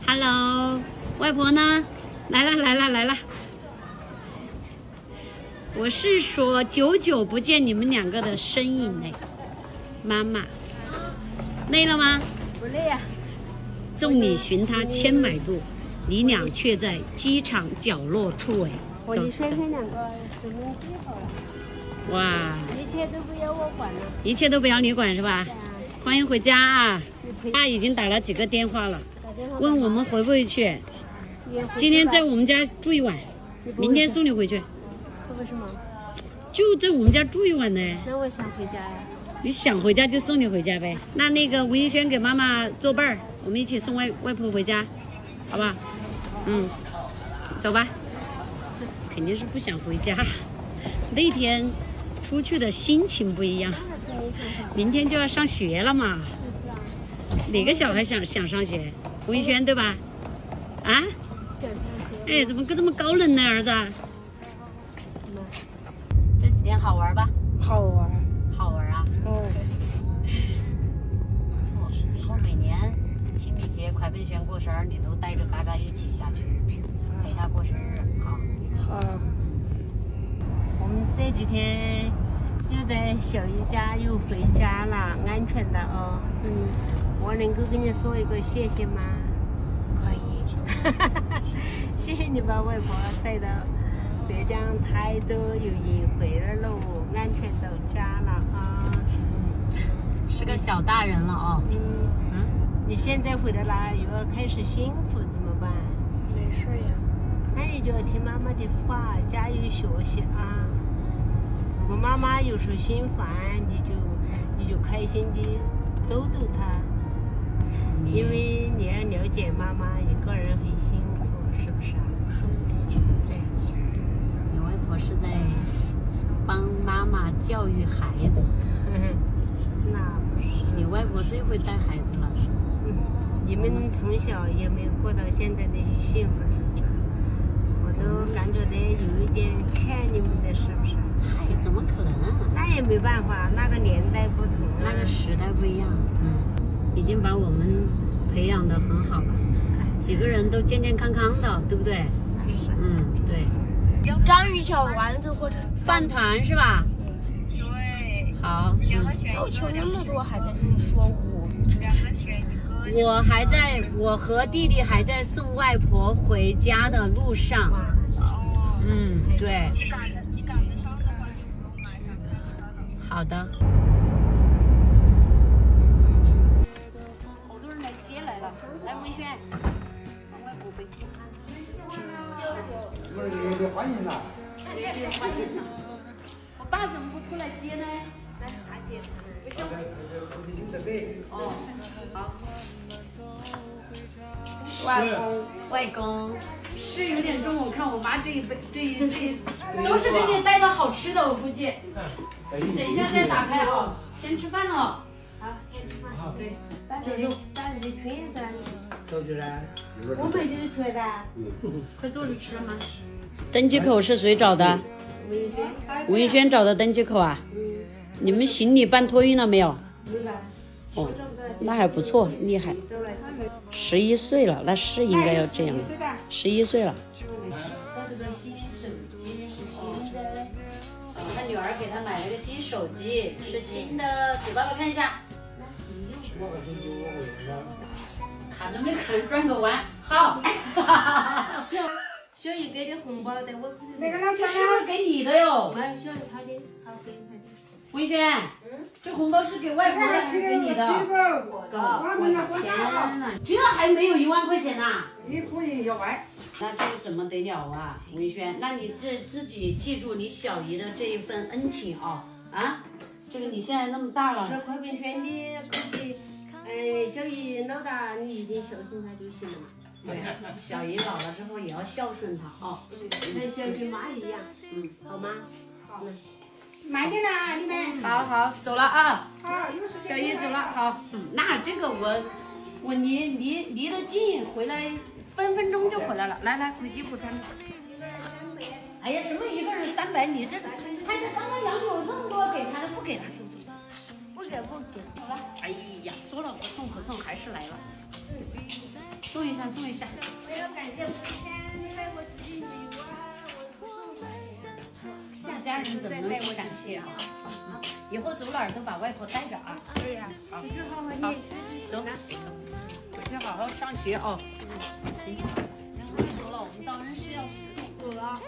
Hello， 外婆呢？来了。我是说，久久不见你们两个的身影嘞。妈妈，累了吗？不累呀。众里寻他千百度，你俩却在机场角落处哎。我的轩轩两个都弄最好了。哇！一切都不要我管了。一切都不要你管是吧？欢迎回家啊！爸已经打了几个电话了，问我们回不回去。今天在我们家住一晚，明天送你回去。为什么？就在我们家住一晚呢。那我想回家呀。你想回家就送你回家呗。那个吴一轩给妈妈作伴儿，我们一起送外婆回家，好吧？嗯，走吧。肯定是不想回家。那天出去的心情不一样。明天就要上学了嘛。哪个小孩想上学？吴一轩对吧？啊？哎，怎么这么高冷呢，儿子？这几天好玩吧？好玩。好玩啊！哦。不错，以后每年清明节、快奔轩过生日，你都带着嘎嘎一起下去陪他过生日，好。好。我们这几天又在小姨家又回家了，安全的哦。我能够跟你说一个谢谢吗？可以。谢谢你把外婆带到浙江台州有人回来喽，安全到家了啊。是个小大人了哦。你现在回来了，又要开始辛苦怎么办？没事呀。那你就要听妈妈的话，加油学习啊。如果妈妈有时候心烦，你就开心的逗她，因为你要了解妈妈一个人很辛苦，是不是啊？对。你外婆是在帮妈妈教育孩子。那不是。你外婆最会带孩子了。你们从小也没有过到现在那些幸福，是不是？我都感觉到有一点欠你们的，是不是？嗨，怎么可能啊？那也没办法，那个年代不同啊，那个时代不一样。已经把我们培养得很好了，几个人都健健康康的，对不对？对。章鱼小丸子或者饭团是吧？对。好。要求那么多，还在这里说我。两个选一个。我和弟弟还在送外婆回家的路上。对。你赶得上的话，就不用马上赶了。好的。好多人来接来了，来文轩，帮外婆背。欢迎了。欢迎了。我爸怎么不出来接呢？那啥姐，不行。哦，好。外公是有点重，我看我妈这一都是给你带的好吃的，我估计。等一下再打开啊，先吃饭了。好，先吃饭。对。打这的圈子。走起来。我们就是圈子。快坐着吃了吗？登机口是谁找的？吴一轩找的登机口啊？你们行李办托运了没有？没有。哦，那还不错，厉害。11岁了，那是应该要这样。11岁了。这个新手机是新的。他女儿给他买了个新手机，是新的，给爸爸看一下。看都没看，转个弯。好。小姨给的红包在我这里。这是不是给你的哟？小姨他的，好给他的。文轩，这红包是给外婆的还是给你的？我的。天哪，这还没有1万块钱呐！你可以要外。那这个怎么得了啊，文轩？那你自己记住你小姨的这一份恩情啊！这个你现在那么大了。是快奔轩的估计，小姨老大你一定孝顺她就行了嘛。对，小姨老了之后也要孝顺她啊。跟孝顺妈一样。好吗？好。慢点啦，你们。好，走了啊。好，小姨走了，好。那这个我离得近，回来分钟就回来了。来，把衣服穿。哎呀，什么一个人300？你这他这刚刚杨柳那么多给他的，不给他，走。不给。好了。哎呀，说了不送，还是来了。送一下，送一下。我要感谢我天带我去旅游啊！一家人怎么能说感谢啊？以后走哪儿都把外婆带着啊。对呀，好，回去好好好念书。走，回去好好上学哦。行，走了，我们早上是要10点。走了。